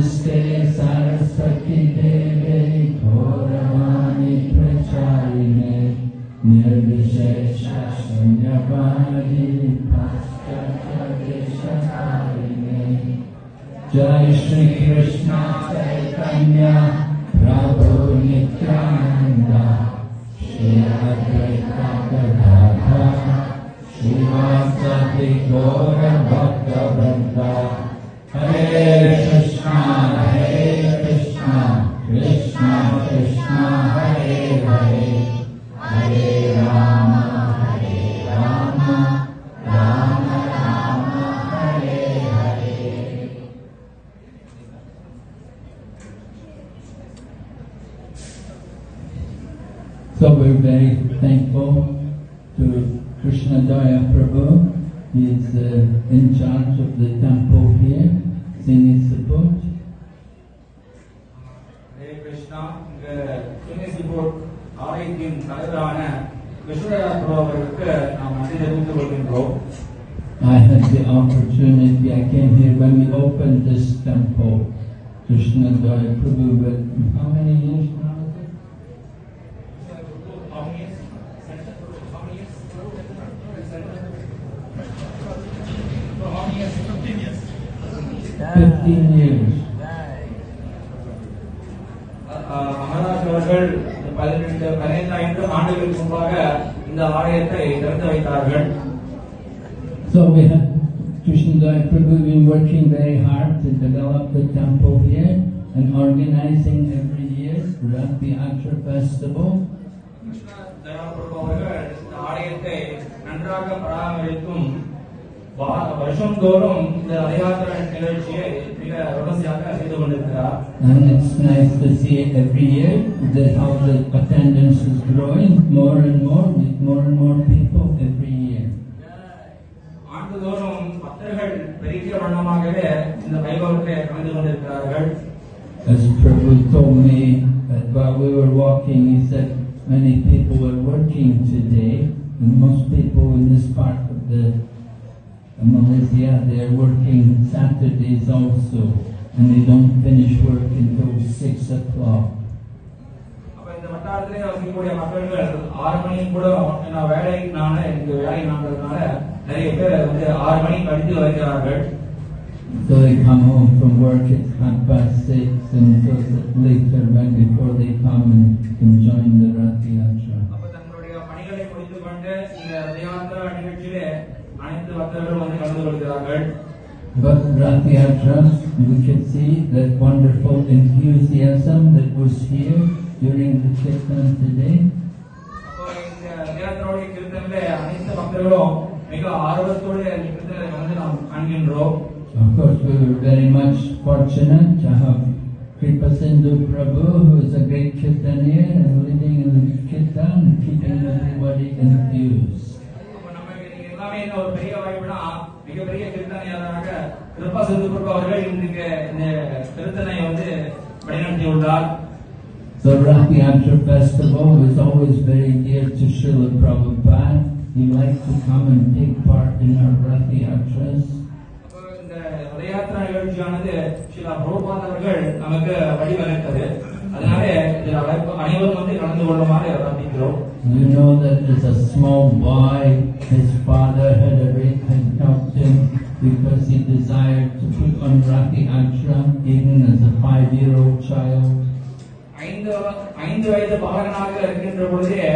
Namaste Saraswati Deve Gauravani Pracharine Nirvishesha Shunyavadi Paschatya Deshakarine Jai Shri Krishna Chaitanya Prabhu Nityananda Shri Advaita Gadadhara Srivasati Gaura Bhakta Vrinda Hare Krishna Krishna Krishna Hare Hare Hare Rama Rama Rama Hare Hare. So we're very thankful to Krishna Daya Prabhu. He is in charge of the temple here, singing support. Hare Krishna, singing support, ஆலயத்தின் தலைவரான கிருஷ்ணதயா பிரபு அவர்களுக்கு நாம் நன்றி தெரிவித்துக் கொள்கின்றோம். I had the opportunity, I came here when we opened this temple, Krishna Daya Prabhu, but how many years now? How many years? 15 years. Maharaj அவர்கள் 15 ஆண்டுகளுக்கு முன்பாக இந்த ஆலயத்தை திறந்து வைத்தார்கள். So we have Krishna Daya Prabhu been working very hard to develop the temple here and organizing every year Rath Yatra Festival. கிருஷ்ணதயா பிரபு அவர்கள் இந்த ஆலயத்தை நன்றாக பராமரித்தும் வருஷந்தோறும் இந்த ரதயாத்திரை நிகழ்ச்சியை மிக விமர்சையாக செய்து கொண்டிருக்கிறார். And it's nice to see every year that how the attendance is growing more and more with more and more people every year. ஆண்டுதோறும் பக்தர்கள் பெரிய வண்ணமாகவே இந்த வைபவத்தை கலந்து கொண்டிருக்கிறார்கள். As Prabhu told me while we were walking, he said many people are working today, and most people in this part of the Malaysia, they are working Saturdays also, and they don't finish work until 6 o'clock. அப்ப இந்த வட்டாரத்திலே வசிக்கக்கூடிய மக்கள்கள் 6 மணி கூட வேலைனால எனக்கு வேலை நான்றதுனால நிறைய பேர் வந்து 6 மணி கழித்து வருகிறார்கள். So they come home from work at 6:30 and so later right before they come and can join the Rath Yatra. அப்ப தங்களுடைய பணிகளை முடித்துக் கொண்டு இந்த ரதயாத்திரை நிகழ்ச்சியிலே அனைத்து பக்தர்களும் வந்து கலந்து கொள்கிறார்கள். But Rath Yatra, we could see that wonderful enthusiasm that was here during the Kirtan today. அப்போ இந்த ரதயாத்திரையுடைய கீர்த்தனிலே அனைத்து பக்தர்களும் மிக ஆர்வத்தோடு இந்த கீர்த்தனை வந்து நாம் காண்கின்றோம். Of course, we were very much fortunate to have Kripasindhu Prabhu, who is a great Kirtanier and leading in the Kirtan, keeping everybody infused. ஒரு பெரிய வாய்ப்புனா மிகப்பெரிய கீர்த்தனையாளராக கிருபாசிந்து பிரபு அவர்கள் இன்றைக்கு இந்த கீர்த்தனை வந்து வழிநடத்தியுள்ளார். The Rath Yatra Festival was always very dear to Srila Prabhupada. He liked to come and take part in our Rath Yatras. இந்த ரதயாத்திரை நிகழ்ச்சியானது ஸ்ரீலா பிரபுபாத் அவர்கள் நமக்கு வழிவகுத்தது. அதனால அனைவரும் வந்து கலந்து கொள்ளுமாறு பிரார்த்திக்கிறோம். You know that as a small boy, his father had helped him because he desired to put on Rath Yatra even as a 5-year-old child. 5 வயது பாலகனாக இருக்கின்ற பொழுதே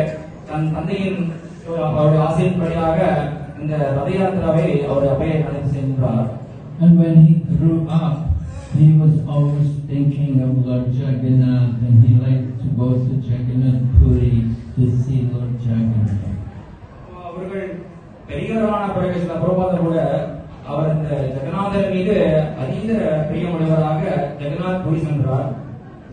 தன் தந்தையின் அவருடைய ஆசையின்படியாக இந்த ரதயாத்திராவை அவர் அப்பையை நடத்தி சென்றார். And when he grew up, he was always thinking of Lord Jagannath, and he liked to go to Jagannath Puri to see Lord Jagannath. அவர்கள் பெரியவரான பிறகு சில பிரபாத கூட அவர் இந்த ஜெகநாதர் மீது அதீத பிரியமுடையவராக ஜெகநாத் புரி சென்றார்.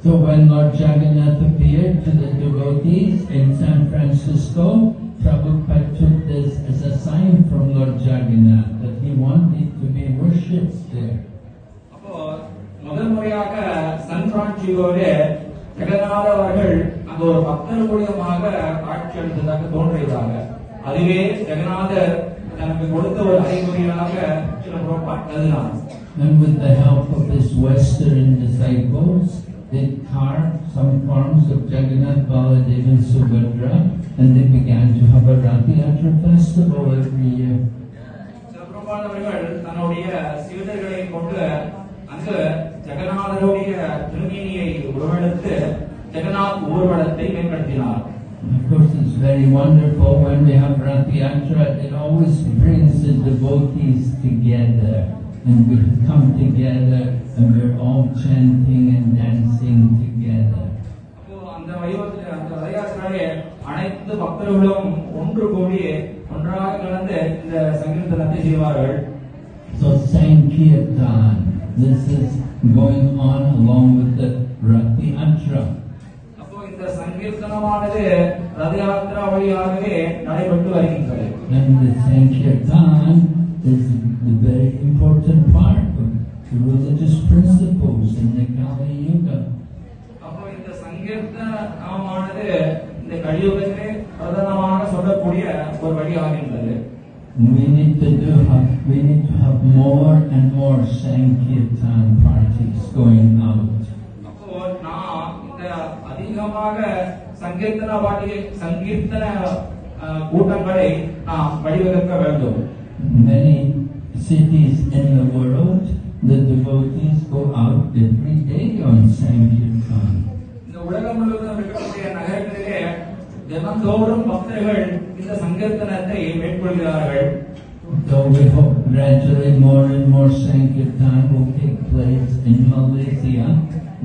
So when Lord Jagannath appeared to the devotees in San Francisco, Prabhupada took this as a sign from Lord Jagannath that he wanted to be worshipped there. அப்போ முதல் முறையாக சான் பிரான்சிஸ்கோவிலே ஜெகநாதர் அவர்கள் அங்க ஒரு பக்தர் மூலியமாக காட்சி அளித்ததாக தோன்றியதாக, அதுவே ஜெகநாதர் தனக்கு கொடுத்த ஒரு அறிகுறியாக சில பிரபாத் கருதினார். And with the help of his Western disciples, they carved some forms of Jagannath, Baladev and Subhadra, and they began to have a Rath Yatra festival every year. அவர்கள் தன்னுடைய சீடர்களை கொண்டு அங்கு ஜெகநாதருடைய திருமேனியை உருவெடுத்து ஜெகநாத் ஊர்வலத்தை மேம்படுத்தினார். Of course, it's very wonderful when we have Rath Yatra. It always brings the devotees together, and we come together, and we're all chanting and dancing together. அந்த வைபவத்தில் அந்த ரத யாத்திரையிலே அனைத்து பக்தர்களும் ஒன்று கூடி ஒன்றாக கலந்து இந்த சங்கீர்த்தனத்தை செய்வார்கள். So Sankirtan, this is going on along with the Rath Yatra. அப்போ இந்த சங்கீர்த்தனமானது ரத யாத்திரா வழியாகவே நடைபெற்று வருகின்றது. And the Sankirtan is the very important part of the religious principles in the Kali Yuga. அப்போ இந்த சங்கீர்த்தனமானது இந்த கலியுகத்திலே பிரதானமாக சொல்லக்கூடிய ஒரு வழியாகின்றது. We need to have more and more Sankirtan parties going out. அப்போ நான் இந்த அதிகமாக சங்கீர்த்தன கூட்டங்களை நாம் வழிவகுக்க வேண்டும். Many cities in the world, the devotees go out every day on Sankirtan. இந்த உலகம் முழுவதும் இருக்கக்கூடிய நகரங்களிலே தினந்தோறும் பக்தர்கள் இந்த சங்கீர்த்தனத்தை மேற்கொள்கிறார்கள். So we hope gradually more and more Sankirtan will take place in Malaysia.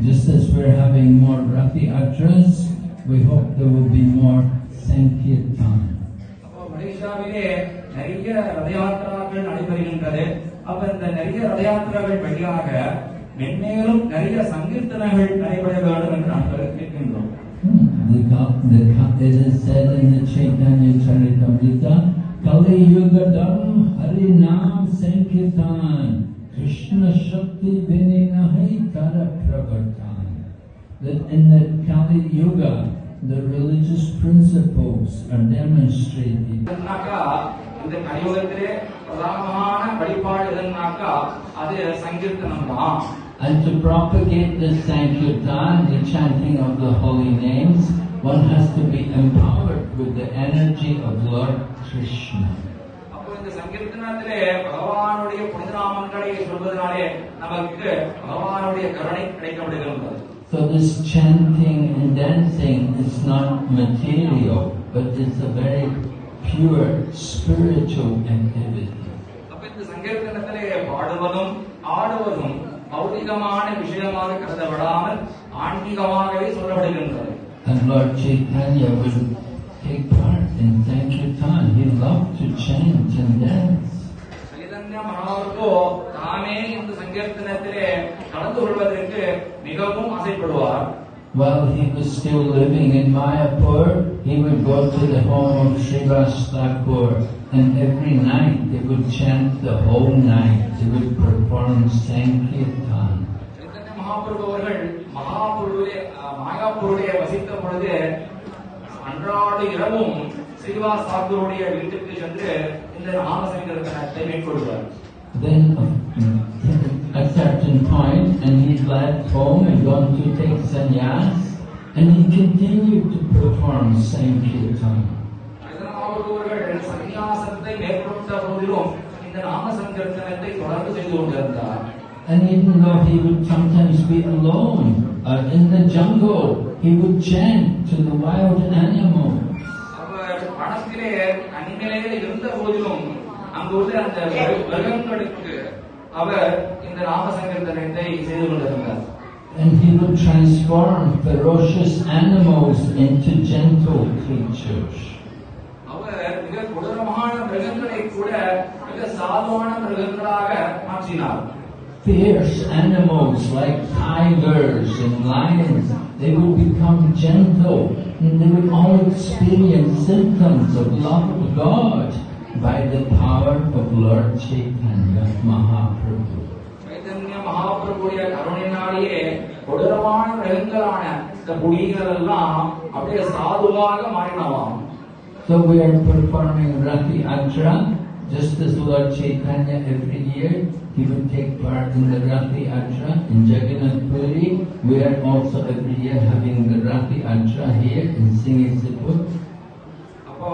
Just as we're having more Rath Yatras, we hope there will be more Sankirtan. அப்போ மலேசியாவிலே நிறைய ரத யாத்திராக்கள் நடைபெறுகின்றது. அப்ப இந்த நிறைய ரத யாத்திராக்கள் வழியாக மென்மேலும் நிறைய சங்கீர்த்தனங்கள் நடைபெற வேண்டும் என்று நாம் கேட்கின்றோம். It is said in the Chaitanya Charitamrita, Kali Yuga Dharam Hari Nam Sankirtan Krishna Shakti Vininahi Tara Pravartan. That in the Kali Yuga, the religious principles are demonstrated. இந்த கலியுகத்திலே பிரதானமான வழிபாடு எதுனாக்கா அது சங்கீர்த்தனம் தான். And to propagate the Sankirtan, the chanting of the holy names, one has to be empowered with the energy of Lord Krishna. அப்போ இந்த சங்கீர்த்தனத்திலே பகவானுடைய புனித நாமங்களை சொல்வதனாலே நமக்கு பகவானுடைய கருணை கிடைக்கப்படுகிறது. So this chanting and dancing is not material, but it's a very pure spiritual activity. அப்ப இந்த சங்கீர்த்தனத்திலே பாடுவதும் ஆடுவதும் பௌதிகமான விஷயமாக கருதப்படாமல் ஆன்மீகமாகவே சொல்லப்படுகின்றது. And Lord Chaitanya will take part in Sankirtan. He loved to chant and dance. Chaitanya Mahaprabhu தாமே இந்த சங்கீர்த்தனத்திலே கலந்து கொள்வதற்கு மிகவும் ஆசைப்படுவார். While he was still living in Mayapur, he would go to the home of Srivas Thakur, and every night they would chant the whole night. They would perform Sankirtan. Chaitanya Mahaprabhu அவர்கள் மாயாப்பூரிலே வசித்த பொழுது அன்றாட இரவும் ஸ்ரீவாஸ் தாக்கூருடைய வீட்டுக்கு சென்று இந்த நாம சங்கீர்த்தனத்தை மேற்கொள்வார். Then at a certain point, and he left home and gone to take sannyas, and he continued to perform Sankirtan. அவர்கள் சன்னியாசத்தை மேற்கொண்ட போதிலும் இந்த நாம சங்கீர்த்தனத்தை தொடர்ந்து செய்து கொண்டிருந்தார். And even though he would sometimes be alone in the jungle, he would chant to the wild animals. அவர் வனத்திலே தனிமையிலே இருந்த போதிலும் அங்குள்ள அந்த மிருகங்களுக்கு அவர் இந்த நாம சங்கீர்த்தனத்தை செய்து கொண்டிருந்தார். And he would transform ferocious animals into gentle creatures. அவர் மிக கொடூரமான மிருகங்களை கூட மிக சாதுவான மிருகங்களாக மாற்றினார். Fierce animals like tigers and lions, they would become gentle, and they would all experience symptoms of love of God by the power of Lord Chaitanya Mahaprabhu. Chaitanya மகாபிரபுடைய கருணையினாலேயே கொடூரமான மிருகங்களான இந்த புலிகள் எல்லாம் அப்படியே சாதுவாக மாறினவாம். So we are performing Rath Yatra just as Lord Chaitanya every year, he would take part in the Rathi Yatra in Jagannath Puri. We are also every year having the Rathi Yatra here in Singisipur. அப்போ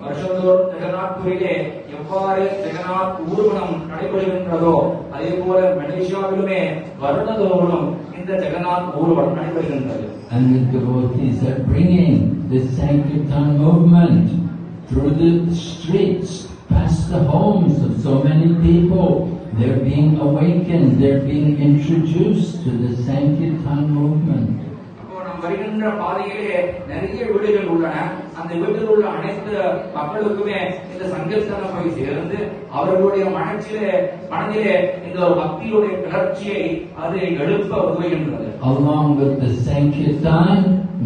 வருஷந்தோறும் ஜெகநாத் புரியிலே எவ்வாறு ஜெகநாத் ஊர்வலம் நடைபெறுகின்றதோ அதே போல மலேசியாவிலுமே வருடந்தோறும் இந்த ஜெகநாத் ஊர்வலம் நடைபெறுகின்றது. And the devotees are bringing the Sankirtan movement through the streets, past the homes of so many people. They're being awakened, they're being introduced to the Sankirtan movement. அப்போ நாம் வருகின்ற பாதையிலே நிறைய வீடுகள் உள்ளன. அந்த வீட்டில் உள்ள அனைத்து மக்களுக்குமே இந்த சங்கீர்த்தனம் போய் சேர்ந்து அவர்களுடைய மனதிலே இந்த ஒரு பக்தியுடைய கிளர்ச்சியை அது எழுப்ப உதவுகின்றது. Along with the Sankirtan,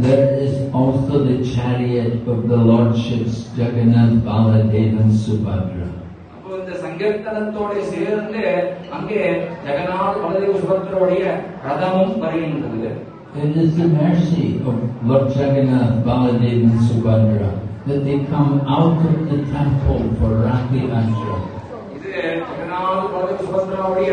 there is also the chariot of the Lordships Jagannath, Baladev and Subhadra. அப்போ இந்த சங்கீர்த்தனத்தோட சேர்ந்து அங்கே ஜெகநாத் பலதேவ சுபத்ராவுடைய ரதமும் வருகின்றது. It is the mercy of Lord Jagannath, Baladev and Subhadra that they come out of the temple for Rathi Yatra. இது ஜெகநாத் பலதேவ சுபத்ராவுடைய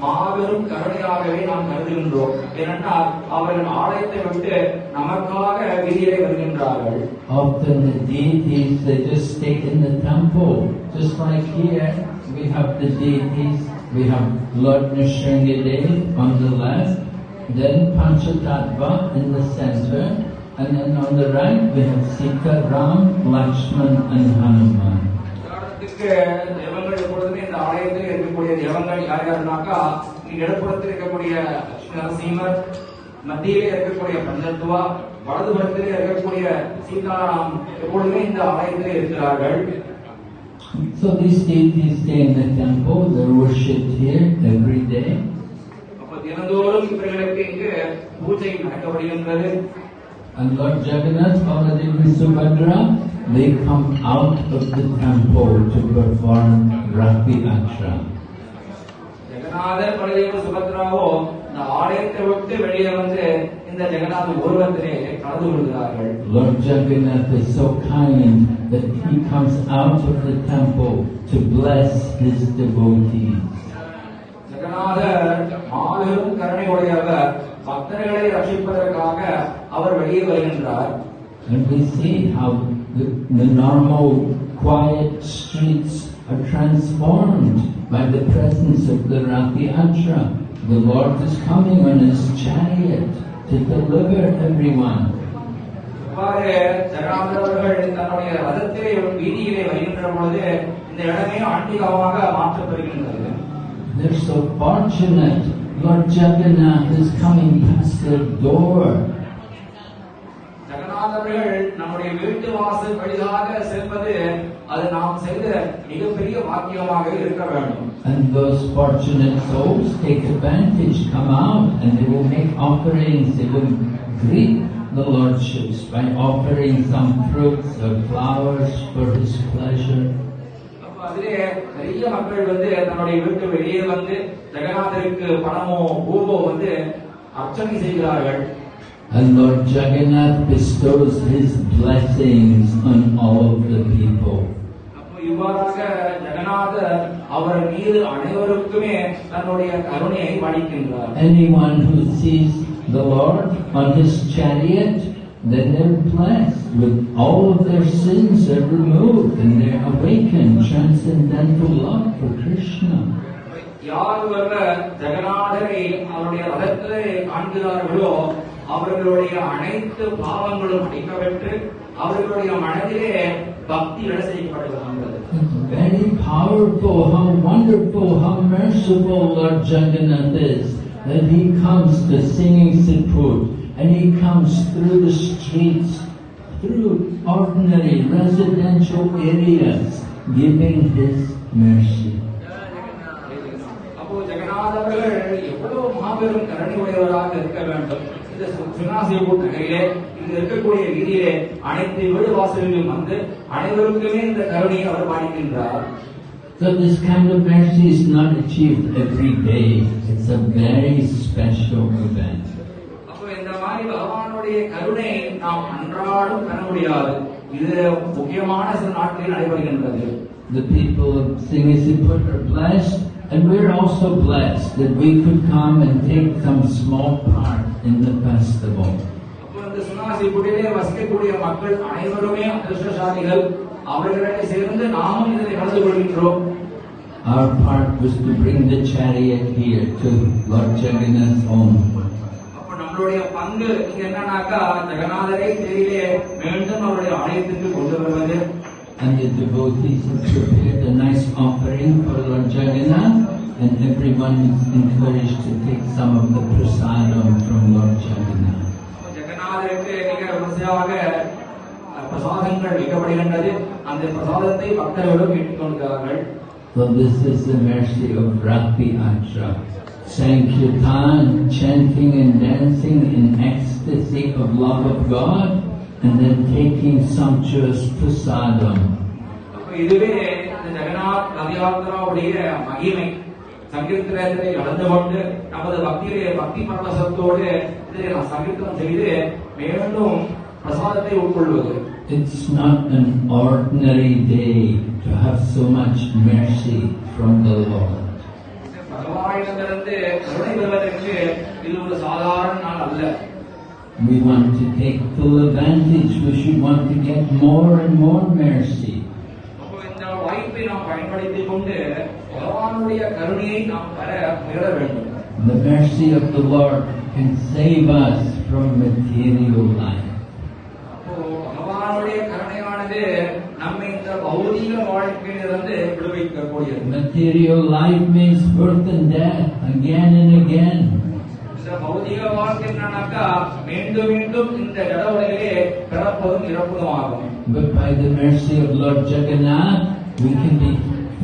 மாபெரும் கருணையாகவே நாம் கருதுகின்றோம். ஏனென்றால் அவர்கள் ஆலயத்தை விட்டு நமக்காக வீதியிலே வருகின்றார்கள். Often the deities, they just stay in the temple. Just like here, we have the deities. We have Lord Nrsingadev on the left, then Panchatattva in the center, and then on the right we have Sita, Ram, Lakshman and Hanuman. தேவங்கள் எப்பொழுதுமே இந்த ஆலயத்தில் இருக்கக்கூடிய தேவங்கள் யார் யாருனாக்கா இங்க இடப்புறத்தில் இருக்கக்கூடிய நரசிம்மர், மத்தியிலே இருக்கக்கூடிய பஞ்சத்துவா, வலதுபுறத்திலே இருக்கக்கூடிய சீதாராம் எப்பொழுதுமே இந்த ஆலயத்திலே இருக்கிறார்கள். So these deities stay in the temple, they are worshipped here every day. அப்ப தினந்தோறும் இவர்களுக்கு இங்கு பூஜை நடக்கப்படுகின்றது. And Lord Jagannath, Baladev and Subhadra, they come out of the temple to perform Rathi Yatra. ஜெகநாதர் பலதேவ சுபத்ராவோ இந்த ஆலயத்தை விட்டு வெளியே வந்து இந்த ஜெகநாத ஊர்வலத்திலே கலந்து கொள்கிறார்கள். Lord Jagannath is so kind that he comes out of the temple to bless his devotees. ஜெகநாதர் மாபெரும் கருணை உடையவர், பக்தர்களை ரட்சிப்பதற்காக அவர் வெளியே வருகின்றார். And we see how the normal quiet streets are transformed by the presence of the Rathi Yatra. The Lord is coming on his chariot to deliver everyone. இவ்வாறு ஜெகநாதர் அவர்கள் தன்னுடைய ரதத்திலே வீதியிலே வருகின்ற பொழுது இந்த இடமே ஆன்மீகமாக மாற்றப்படுகின்றது. They're so fortunate. Lord Jagannath is coming past their door. ஜெகநாதர்கள் நம்முடைய வீட்டு வாசல் வழியாக செல்வது அது நாம் செய்த மிகப்பெரிய பாக்கியமாக இருக்க வேண்டும். And those fortunate souls take advantage, come out, and they will make offerings. They will greet the Lordships by offering some fruits or flowers for his pleasure. அதிலே நிறைய மக்கள் வந்து தன்னுடைய வீட்டு வெளியே வந்து ஜெகநாதருக்கு பணமோ பூவோ வந்து அர்ச்சனை செய்கிறார்கள். And Lord Jagannath bestows his blessings on all of the people. அப்போ இவ்வாறாக ஜெகநாதர் அவர் மீது அனைவருக்குமே தன்னுடைய கருணையை வழங்குகின்றார். Anyone who sees the Lord on his chariot, then they're blessed with all of their sins are removed and they're awakened transcendental love for Krishna. யார் ஒருவர் ஜெகநாதரை அவருடைய ரதத்திலே காண்கிறார்களோ அவர்களுடைய அனைத்து பாவங்களும் அழிக்கப்பட்டு அவர்களுடைய மனதிலே பக்தி செய்யப்படுகிறது. Very powerful, how wonderful, how merciful Lord Jagannath is, that he comes to Singisipur and he comes through the streets, through ordinary residential areas, giving his mercy. அப்போ ஜெகநாத் அவர்கள் எவ்வளவு மாபெரும் கருணை உடையவராக இருக்க வேண்டும். இந்த சிங்காசிபூர் நகரிலே இங்கு இருக்கக்கூடிய வீதியிலே அனைத்து வீடு வாசல்களிலும் வந்து அனைவருக்குமே இந்த கருணையை அவர் பாடிக்கின்றார். So this kind of mercy is not achieved every day. It's a very special event. அப்போ இந்த மாதிரி பகவானுடைய கருணை நாம் அன்றாடம் பெற முடியாது. இது முக்கியமான சில நாட்களில் நடைபெறுகின்றது. the people of Singasiput are blessed, and we're also blessed that we could come and take some small part in the festival. அப்போ இந்த சுனாசிபுட்டிலே வசிக்கக்கூடிய மக்கள் அனைவருமே அதிர்ஷ்டசாலிகள். அவர்களோடு சேர்ந்து நாமும் இதில் கலந்து கொள்கின்றோம். Our part was to bring the chariot here to Lord Jagannath's home. அப்போ நம்மளுடைய பங்கு இங்க என்னன்னாக்கா ஜெகநாதரை தேரிலே மீண்டும் அவருடைய ஆலயத்துக்கு கொண்டு வருவது. And the devotees have prepared a nice offering for Lord Jagannath, and everyone is encouraged to take some of the prasadam from Lord Jagannath. ஜெகநாதருக்கு மிக விமர்சையாக பிரசாதங்கள் வைக்கப்படுகின்றது. அந்த பிரசாதத்தை பக்தர்களும் ஏற்றுக்கொள்கிறார்கள். So this is the mercy of Rakti Atra. Sankirtan, chanting and dancing in ecstasy of love of God, and then taking sumptuous prasadam. இதுவே இந்த ஜெகநாத் ரதயாத்திராவுடைய மகிமை. சங்கீர்த்தனத்திலே கலந்து கொண்டு நமது பக்தியிலே பக்தி பரவசத்தோடு இதிலே நாம் சங்கீர்த்தனம் செய்து மேலும் பிரசாதத்தை உட்கொள்வது. It's not an ordinary day to have so much mercy from the Lord. பகவானிடமிருந்து கருணை பெறுவதற்கு இது ஒரு சாதாரண நாள் அல்ல. We want to take full advantage. We should want to get more and more mercy. அப்போ இந்த வாய்ப்பை நாம் பயன்படுத்திக் கொண்டு பகவானுடைய கருணையை நாம் பெற முயல வேண்டும். The mercy of the Lord can save us from material life. பகவானுடைய கருணையானது நம்மை இந்த பௌதீக வாழ்க்கையிலிருந்து விடுவிக்கக்கூடியது. Material life means birth and death again and again. இந்த பௌதீக வாழ்க்கை என்னன்னாக்கா மீண்டும் மீண்டும் இந்த ஜட உலகிலே பிறப்பதும் இறப்பதும் ஆகும். But by the mercy of Lord Jagannath, we can be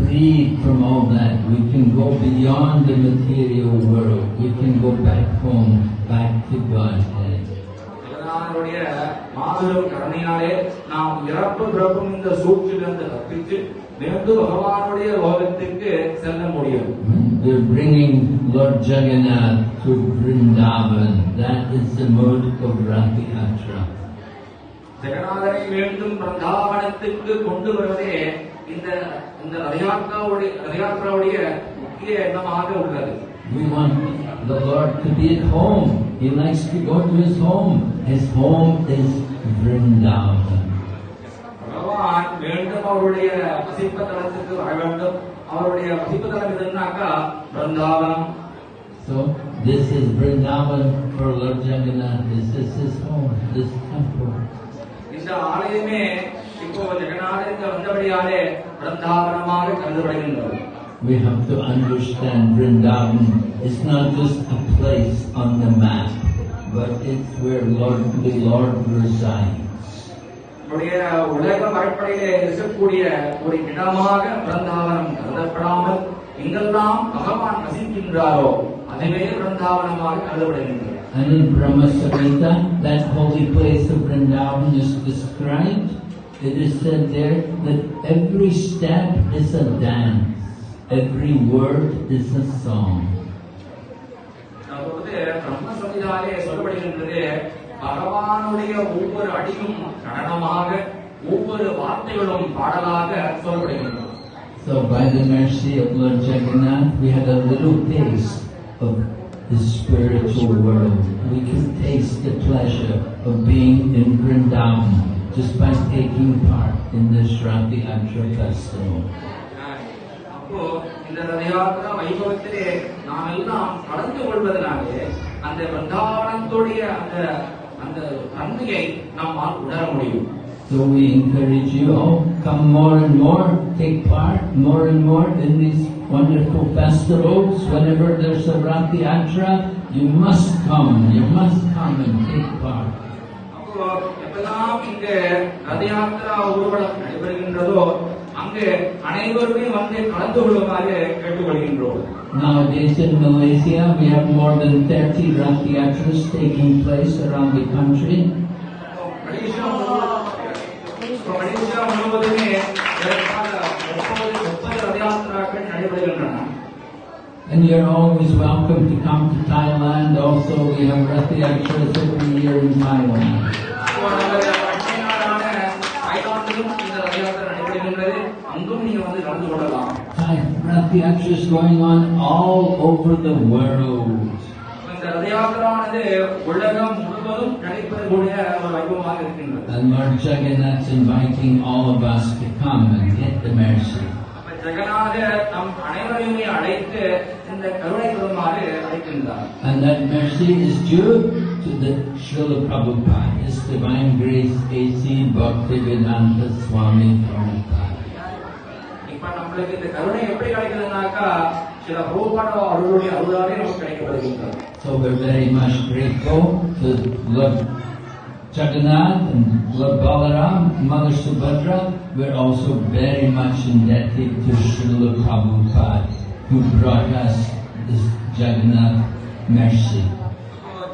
free from all that. We can go beyond the material world. We can go back home, back to Godhead. ஜெகநாதனுடைய மாபெரும் கருணையாலே நாம் இறப்பு பிறப்பும் இந்த சூழ்ச்சியிலிருந்து தப்பித்து மீண்டும் பகவானுடைய லோகத்திற்கு செல்ல முடியும். We're bringing Lord Jagannath to Vrindavan. That is the mode of Rathi Atra. ஜெகநாதனை மீண்டும் பிருந்தாவனத்துக்கு கொண்டு வருவதே இந்த ரதயாத்திராவுடைய முக்கிய எண்ணமாக உள்ளது. We want the Lord to be at home. He likes to go to His home. His home is Vrindavan. பகவான் மீண்டும் அவருடைய வசிப்பு தலத்துக்கு வர வேண்டும். அவருடைய வசிப்பு தலம் எதுனாக்கா Brindavanam. So this is Vrindavan for Lord Jagannath. This is His home, this temple. இந்த ஆலயமே இப்போ ஜெகநாதனுக்கு வந்தபடியாலே பிருந்தாவனமாக கருதப்படுகின்றது. We have to understand Vrindavan is not just a place on the map, but it's where the Lord resides. நம்முடைய உலக வரைபடையிலே இருக்கக்கூடிய ஒரு இடமாக பிருந்தாவனம் கருதப்படாமல் எங்கெல்லாம் பகவான் வசிக்கின்றாரோ அதுவே பிருந்தாவனமாக கருதப்படுகின்றது. And in Brahma Samhita, that holy place of Vrindavan is described. It is said there that every step is a dance, every word is a song. பிரம்ம சம்ஹிதாவிலே சொல்லப்படுகின்றது பகவானுடைய ஒவ்வொரு அடியும் நடனமாக ஒவ்வொரு வார்த்தைகளும் பாடலாக சொல்லப்படுகின்றன. So by the mercy of Lord Jagannath, we had a little taste of the spiritual world. We could taste the pleasure of being in Vrindavan just by taking part in the Shraddha Atra festival. அப்போ இந்த ரதயாத்திரா வைபவத்திலே நாம் எல்லாம் கலந்து கொள்வதனாலே அந்த பிருந்தாவனத்துடைய அந்த தன்மையை நம்மால் உணர முடியும். So we encourage you all, come more and more, take part more and more in these wonderful festivals. Whenever there's a Rathi Atra, you must come and take part. அப்போ எப்பெல்லாம் இங்க ரதயாத்திரா ஊர்வலம் நடைபெறுகின்றதோ அங்கே அனைவருமே வந்து கலந்து கொள்ளுமாறு கேட்டுக்கொள்கின்றோம். Nowadays in Malaysia, we have more than 30 Rathi Yatras taking place around the country. Malaysia முழுவதுமே 30 ரதயாத்திராக்கள் நடைபெறுகின்றன. And you're always welcome to come to Thailand. Also, we have Rathi Yatras every year in Thailand. தாய்லாந்திலும் இந்த ரதயாத்திரை நடைபெறுகின்றது. அங்கும் நீங்க வந்து Rath Yatra is going on all over the world. இந்த ரத யாத்திரானது உலகம் முழுவதும் நடைபெறக்கூடிய ஒரு வைபவமாக இருக்கின்றது. And Lord Jagannath is inviting all of us to come and get the mercy. ஜெகநாதர் நம் அனைவரையுமே அழைத்து இந்த கருணை பெறுமாறு அழைக்கின்றார். And that mercy is due to the Srila Prabhupada, His Divine Grace A.C. Bhaktivedanta Swami Prabhupada. இப்ப நம்மளுக்கு இந்த கருணை எப்படி கிடைக்குதுன்னாக்கா சில பிரபுபாட அருளுடைய அருளாலே நமக்கு கிடைக்கப்படுகின்றது. So we're very much grateful to Lord Jagannath and Lord Balaram, Mother Subhadra. We're also very much indebted to Srila Prabhupada, who brought us this Jagannath mercy.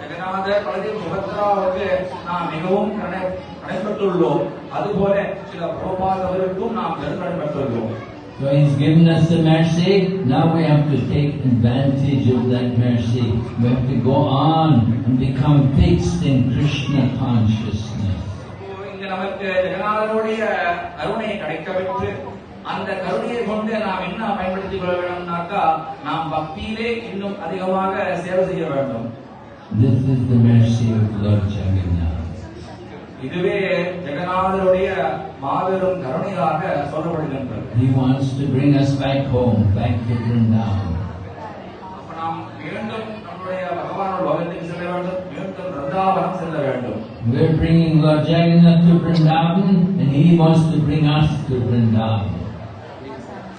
ஜெகநாதர் பலதேவ் சுபத்ராவுக்கு நாம் மிகவும் கடைப்பட்டுள்ளோம். அதுபோல சில பிரபுபாதவருக்கும் நாம் பெருங்கடைப்பட்டுள்ளோம். So He's given us the mercy. Now we have to take advantage of that mercy. We have to go on and become fixed in Krishna consciousness. இங்க நமக்கு ஜெகநாதருடைய கருணை கிடைக்கப்பெற்று அந்த கருணையை கொண்டு நாம் என்ன பயன்படுத்திக் கொள்ள வேண்டும்னாக்கா நாம் பக்தியிலே இன்னும் அதிகமாக சேவை செய்ய வேண்டும். This is the mercy of Lord Jagannath. இதுவே ஜெகநாதருடைய மாபெரும் கருணையாக சொல்லப்படுகின்றது. He wants to bring us back home, back to Vrindavan. அப்ப நாம் மீண்டும் நம்முடைய பகவானோட லோகத்துக்கு செல்ல வேண்டும், மீண்டும் விருந்தாவனம் செல்ல வேண்டும். We're bringing Lord Jagannath to Vrindavan, and He wants to bring us to Vrindavan.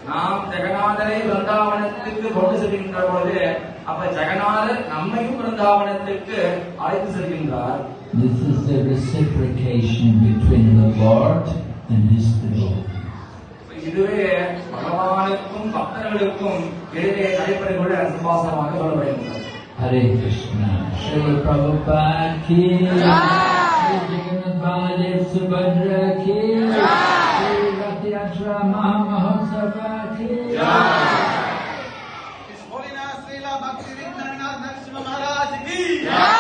நாம் ஜெகநாதரை விருந்தாவனத்துக்கு கொண்டு செல்கின்ற பொழுது அப்ப ஜெகநாதர் நம்மையும் விருந்தாவனத்துக்கு அழைத்து செல்கின்றார். This is the reciprocation between the Lord and His devotees. இதுவே பகவானுக்கும் பக்தர்களுக்கும் இடையே நடைபெறக்கூடிய சம்பாசமாக சொல்லப்படுகின்றது. Hare Krishna. Srila Prabhupada ki Jai. Jagannath Baladev Subhadra ki Jai. Rath Yatra Mahamahotsav ki Jai. His Holiness Srila Bhaktivedanta Narasimha Maharaj ki Jai.